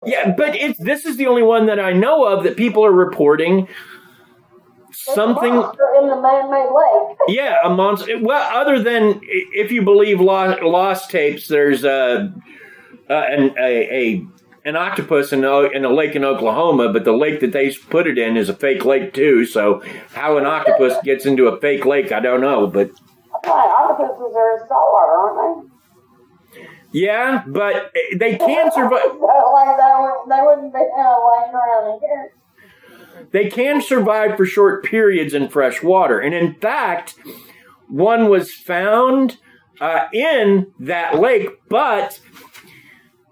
Yeah, but this is the only one that I know of that people are reporting something. A monster in the man-made lake. Yeah, a monster. Well, other than if you believe lost tapes, there's an octopus in a lake in Oklahoma, but the lake that they put it in is a fake lake too. So how an octopus gets into a fake lake, I don't know. But octopuses are saltwater, aren't they? Yeah, but they can survive. They wouldn't be laying around in here. They can survive for short periods in fresh water. And in fact, one was found in that lake, but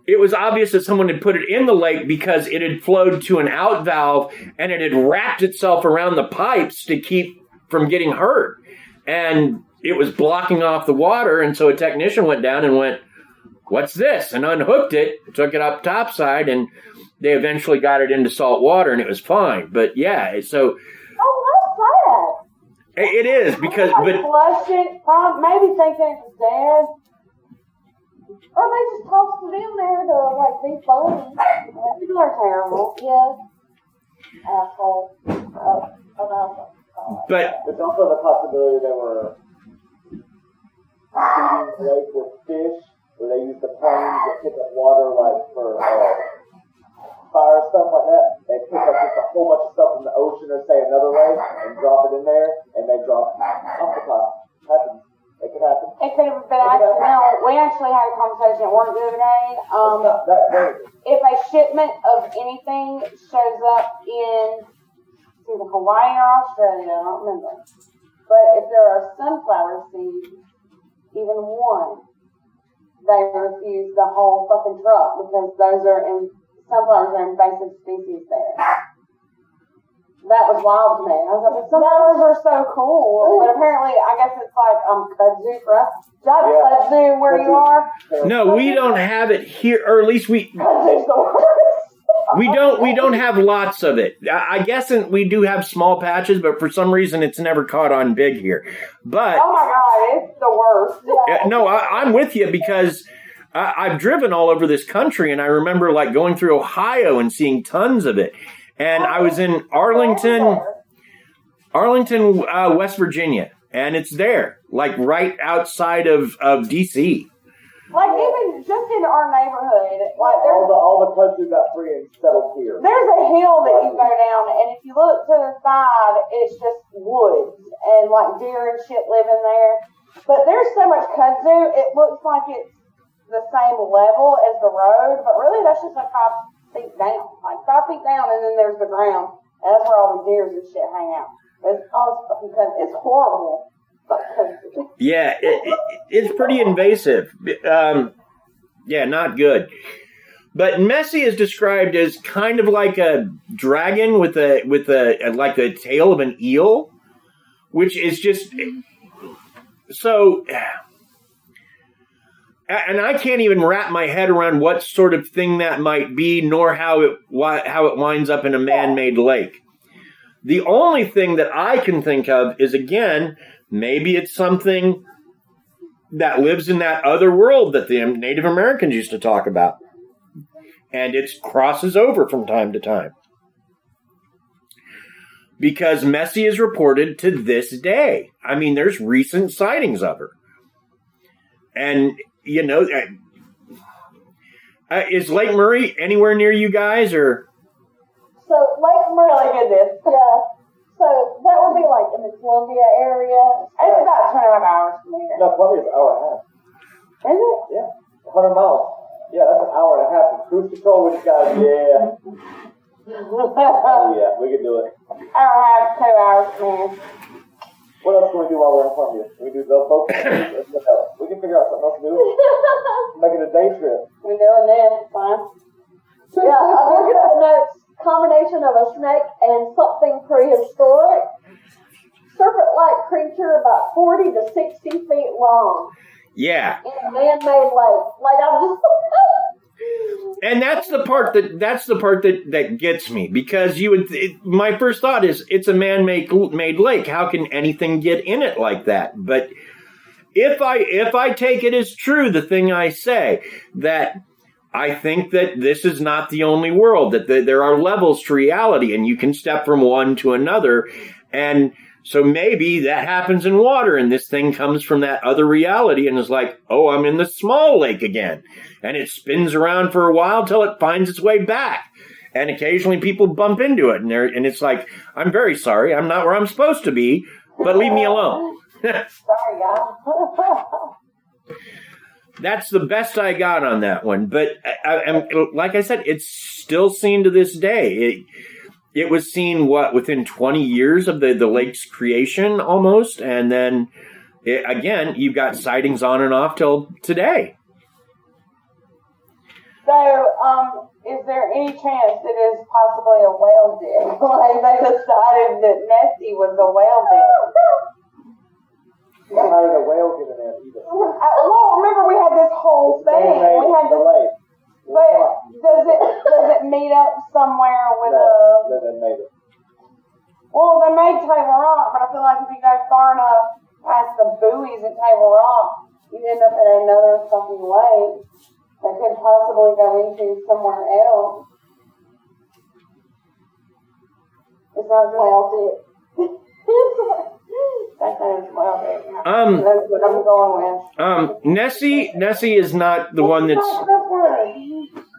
it was obvious that someone had put it in the lake because it had flowed to an out valve and it had wrapped itself around the pipes to keep from getting hurt. And it was blocking off the water. And so a technician went down and went, "What's this?" and unhooked it, took it up topside, and they eventually got it into salt water, and it was fine. But yeah, so... Oh, that's sad. It is, because... But flushed it, maybe thinking it was dead. Or they just tossed it in there to, be funny. People are terrible. Yeah. Asshole. But... There's also the possibility they were feeding the lake with fish, where they use the planes to pick up water, for fire, stuff like that. They pick up just a whole bunch of stuff from the ocean or say another lake and drop it in there, and they drop octopi. Happens. It could happen. It could have been accidental. We actually had a conversation at work the other day. It's not that dangerous. If a shipment of anything shows up in either Hawaii or Australia, I don't remember. But if there are sunflower seeds, even one, they refuse the whole fucking truck because sunflowers are invasive species there. That was wild to me. I was like, but sunflowers are so cool. But apparently, I guess it's like kudzu for us. Kudzu where you are? No, we don't have it here, or at least we... Kudzu's the worst. We don't have lots of it. I guess we do have small patches, but for some reason it's never caught on big here. But oh my God, it's the worst. Yeah. No, I'm with you because I've driven all over this country, and I remember going through Ohio and seeing tons of it. And I was in Arlington, West Virginia, and it's there, right outside of D.C. Even just in our neighborhood, all the country got free and settled here. There's a hill that you go down, and if you look to the side, it's just woods and deer and shit live in there. But there's so much kudzu, it looks like it's the same level as the road, but really that's just 5 feet down, 5 feet down, and then there's the ground, and that's where all the deers and shit hang out. It's horrible. Yeah, it's pretty invasive. Yeah, not good. But Messi is described as kind of like a dragon with the tail of an eel, which is just so. And I can't even wrap my head around what sort of thing that might be, nor how it winds up in a man-made lake. The only thing that I can think of is, again, maybe it's something that lives in that other world that the Native Americans used to talk about. And it crosses over from time to time. Because Messi is reported to this day. I mean, there's recent sightings of her. And, is Lake Murray anywhere near you guys, or? So, Lake Murray, yeah. So, that would be in the Columbia area. It's about 25 hours from here. No, Columbia is an hour and a half. Is it? Yeah, 100 miles. Yeah, that's an hour and a half of cruise control with you guys. Yeah. Oh, yeah, we can do it. Hour and a half, 2 hours from here. What else can we do while we're in Columbia? We do those both. We can figure out something else to do. Making a day trip. We're doing this, fine. Yeah, I'm looking at the notes. Combination of a snake and something prehistoric. Serpent-like creature about 40 to 60 feet long. Yeah. In a man-made lake. I'm just... And that's the part that gets me, because my first thought is it's a man-made lake. How can anything get in it like that? But if I take it as true, the thing I say, that I think that this is not the only world, that there are levels to reality, and you can step from one to another. And so maybe that happens in water, and this thing comes from that other reality and is like, oh, I'm in the small lake again. And it spins around for a while till it finds its way back. And occasionally people bump into it, and it's like, I'm very sorry, I'm not where I'm supposed to be, but leave me alone. Sorry, guys. That's the best I got on that one. But like I said, it's still seen to this day. It was seen, within 20 years of the lake's creation almost. And then, again, you've got sightings on and off till today. So, is there any chance it is possibly a whale den? Like they decided that Nessie was a whale den. How did a whale get in there either? Well, remember we had this whole thing. We had this, lake. but does it meet up somewhere with No, they made it. Well, they made Table Rock, but I feel like if you go far enough past the buoys at Table Rock, you end up in another fucking lake that could possibly go into somewhere else. It's not whale dick. That's what I'm going with. Nessie is not the one that's...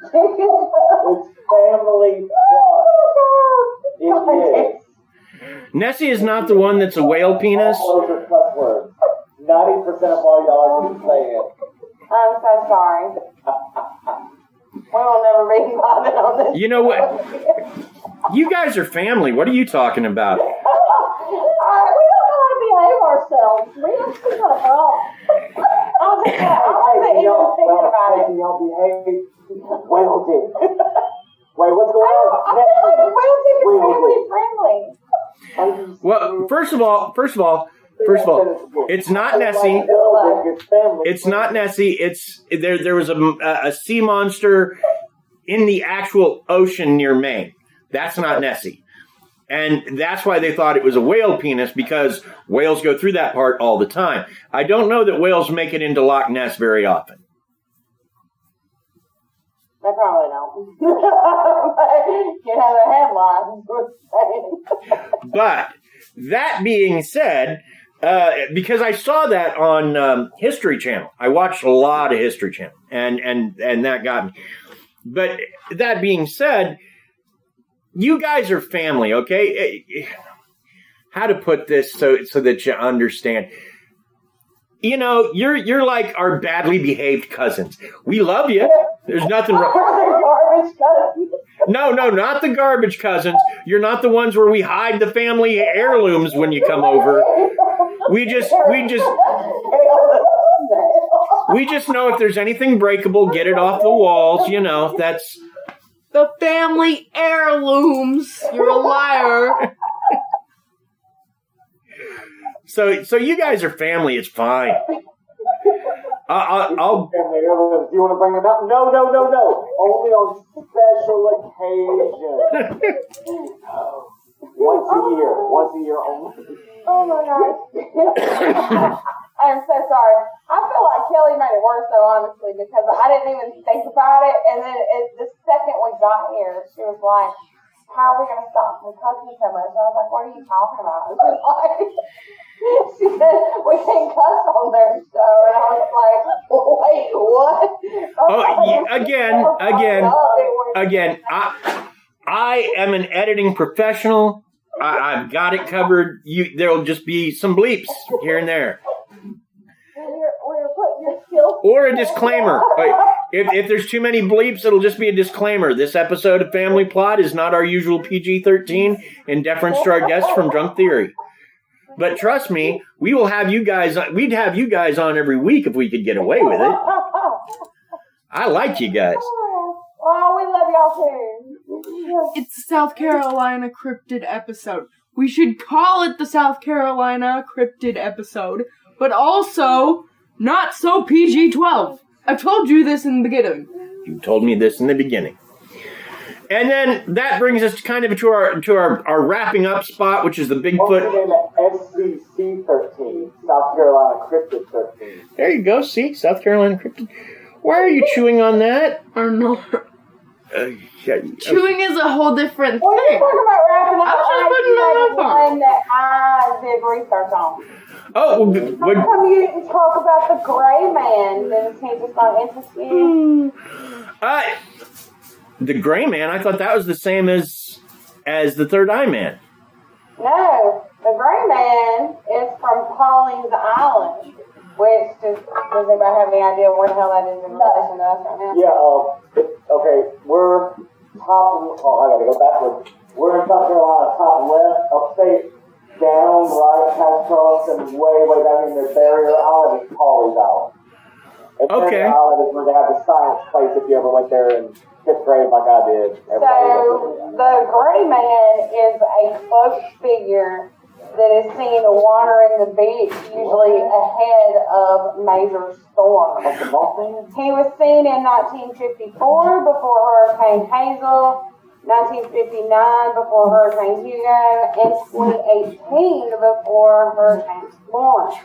It's family plot. It is. Nessie is not the one that's a whale penis? All those are cuss words. 90% of all y'all can say it. I'm so sorry. We will never be bothered on this. You know what? You guys are family. What are you talking about? We don't know how to behave ourselves. We don't see what's wrong. I wasn't even thinking about it. Y'all behave. Whale dick. Wait, what's going on? I feel like whale dick is family friendly. Well, first of all, it's not Nessie. It's not Nessie. It's there was a sea monster in the actual ocean near Maine. That's not Nessie. And that's why they thought it was a whale penis, because whales go through that part all the time. I don't know that whales make it into Loch Ness very often. They probably don't. You know, the headlines were saying. But that being said, because I saw that on History Channel. I watched a lot of History Channel, and that got me. But that being said, you guys are family, okay? How to put this so that you understand? You know, you're like our badly behaved cousins. We love you. There's nothing wrong. Garbage cousins. No, not the garbage cousins. You're not the ones where we hide the family heirlooms when you come over. We just know if there's anything breakable, get it off the walls. You know, that's the family heirlooms. You're a liar. So you guys are family. It's fine. I'll. Family heirlooms. Do you want to bring them out? No. Only on special occasions. Once a year only. Oh my gosh. I'm so sorry. I feel like Kelly made it worse though, honestly, because I didn't even think about it, and then the second we got here, she was like, how are we going to stop from cussing so much? And I was like, what are you talking about? She said, we can't cuss on their show. And I was like, wait, what? Again, I am an editing professional. I've got it covered. There'll just be some bleeps here and there. We're putting your skills. Or a disclaimer. If there's too many bleeps, it'll just be a disclaimer. This episode of Family Plot is not our usual PG-13 in deference to our guests from Drunk Theory. But trust me, we'd have you guys on every week if we could get away with it. I like you guys. Well, we love y'all too. It's the South Carolina Cryptid episode. We should call it the South Carolina Cryptid episode, but also not so PG-12. I told you this in the beginning. You told me this in the beginning. And then that brings us kind of to our wrapping up spot, which is the Bigfoot. SCC 13, South Carolina Cryptid 13. There you go. See, South Carolina Cryptid. Why are you chewing on that? I don't know. Yeah, Chewing is a whole different Well, you're thing. talking about wrapping up. I was just putting it on my phone. one that I did research on. Oh, How come you didn't talk about the gray man? Then he just not interested in you? the Gray Man. I thought that was the same as the Third Eye Man. No, the gray man is from Pauline's Island, which does anybody have any idea where the hell that is in relation to us right now? Yeah, okay, we're top, I gotta go backwards. We're in South Carolina, top left, upstate, down, right, past Charleston, way down in the barrier island is Pauline's Island. And Okay. Barrier Island is where they have the science place if you ever went there in 5th grade like I did. So, the gray man is a cloaked figure that is seen wandering the beach, usually ahead of major storms. Like the Mothman? He was seen in 1954 before Hurricane Hazel, 1959 before Hurricane Hugo, and 2018 before Hurricane Florence.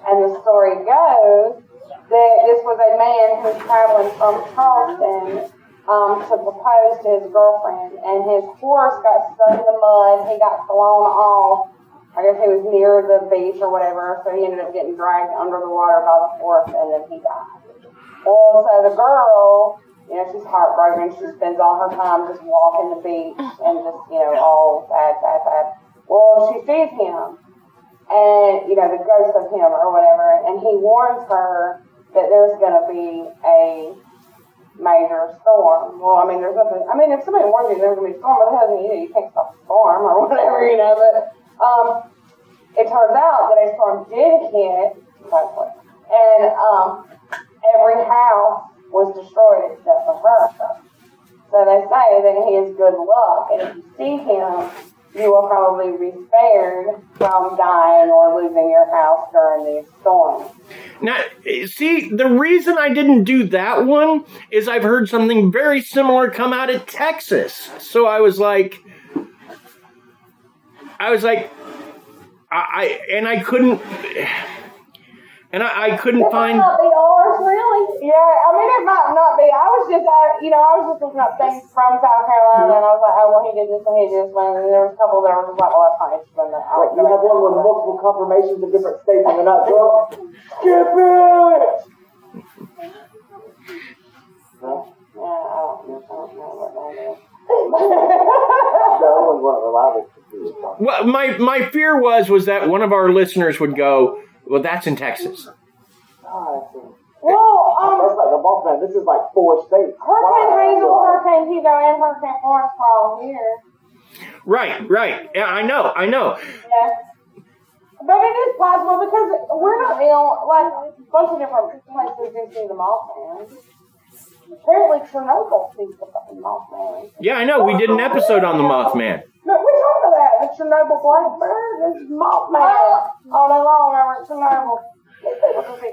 And the story goes that this was a man who was traveling from Charleston to propose to his girlfriend, and his horse got stuck in the mud. He got thrown off. I guess he was near the beach or whatever, so he ended up getting dragged under the water by the horse, and then he died. Well, so the girl, she's heartbroken. She spends all her time just walking the beach and just, all sad. Well, she sees him, and, the ghost of him or whatever, and he warns her that there's going to be a major storm. Well, there's nothing. If somebody warns you there's going to be a storm, what the hell do you do? You can't stop the storm or whatever, but it turns out that a storm did hit, and every house was destroyed except for her. So they say that he is good luck, and if you see him, you will probably be spared from dying or losing your house during these storms. Now, see, the reason I didn't do that one is I've heard something very similar come out of Texas. So I was like, I couldn't find. It might not be ours, really. Yeah, it might not be. I was just looking up things from South Carolina, and I was like, oh, well, he did this and he did this one, and there was a couple that were just like, well, that's not interesting. Wait, you have one with multiple confirmations in different states and they're not drunk? Skip it! No? Yeah, I don't know what that is. That one wasn't reliable. Well, my fear was that one of our listeners would go, well, that's in Texas. Well, that's like the Mothman. This is like 4 states. Hurricane Hazel, Hurricane Hugo, and Hurricane Florence are all here. Right. Yeah, I know. Yeah. But it is possible because we're not a bunch of different places do see the Mothman. Apparently Chernobyl sees the fucking Mothman. Yeah, I know. We did an episode on the Mothman. No, we talked about that. The Chernobyl blackbird is Mothman all day long over at Chernobyl.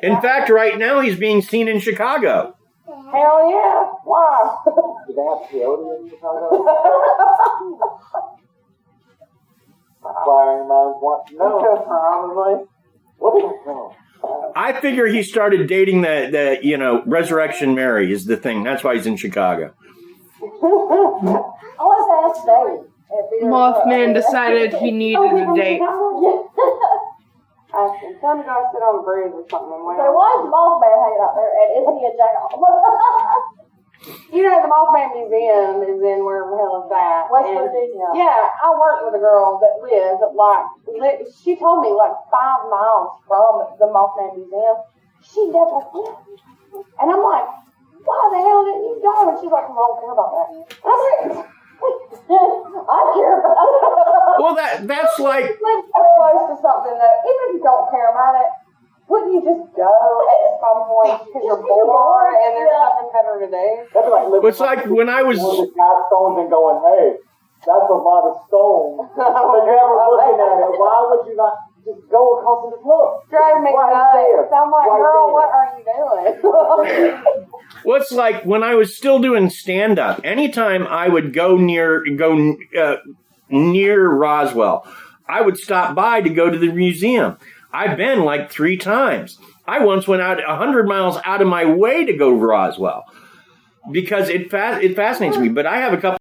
In fact, right now he's being seen in Chicago. Hell yeah. Why? Do they have peyote in Chicago? Inquiring minds want to know. Probably. What is it? I figure he started dating the Resurrection Mary is the thing. That's why he's in Chicago. I was asked Dave. Mothman decided he needed a date. Time to go sit on the bridge or something. So why is the Mothman hanging out there, and is he a jackal? The Mothman Museum is in wherever the hell is that. West Virginia. Yeah, I worked with a girl that lived she told me 5 miles from the Mothman Museum. She never went. And I'm like, why the hell didn't you go? And she's like, well, I don't care about that. And I'm like, I care about that. Well, that's like. Live so close to something that, even if you don't care about it, wouldn't you just go at some point because you're bored and there's nothing better to do? That's like living It's like when I was. with stones and going, hey, that's a lot of stones. But you're never looking at it. Why would you not just go across and just look? Driving me nuts. I'm like, girl, what are you doing? Well, it's like when I was still doing stand-up. Anytime I would go near Roswell, I would stop by to go to the museum. I've been 3 times. I once went out 100 miles out of my way to go to Roswell because it fascinates me. But I have a couple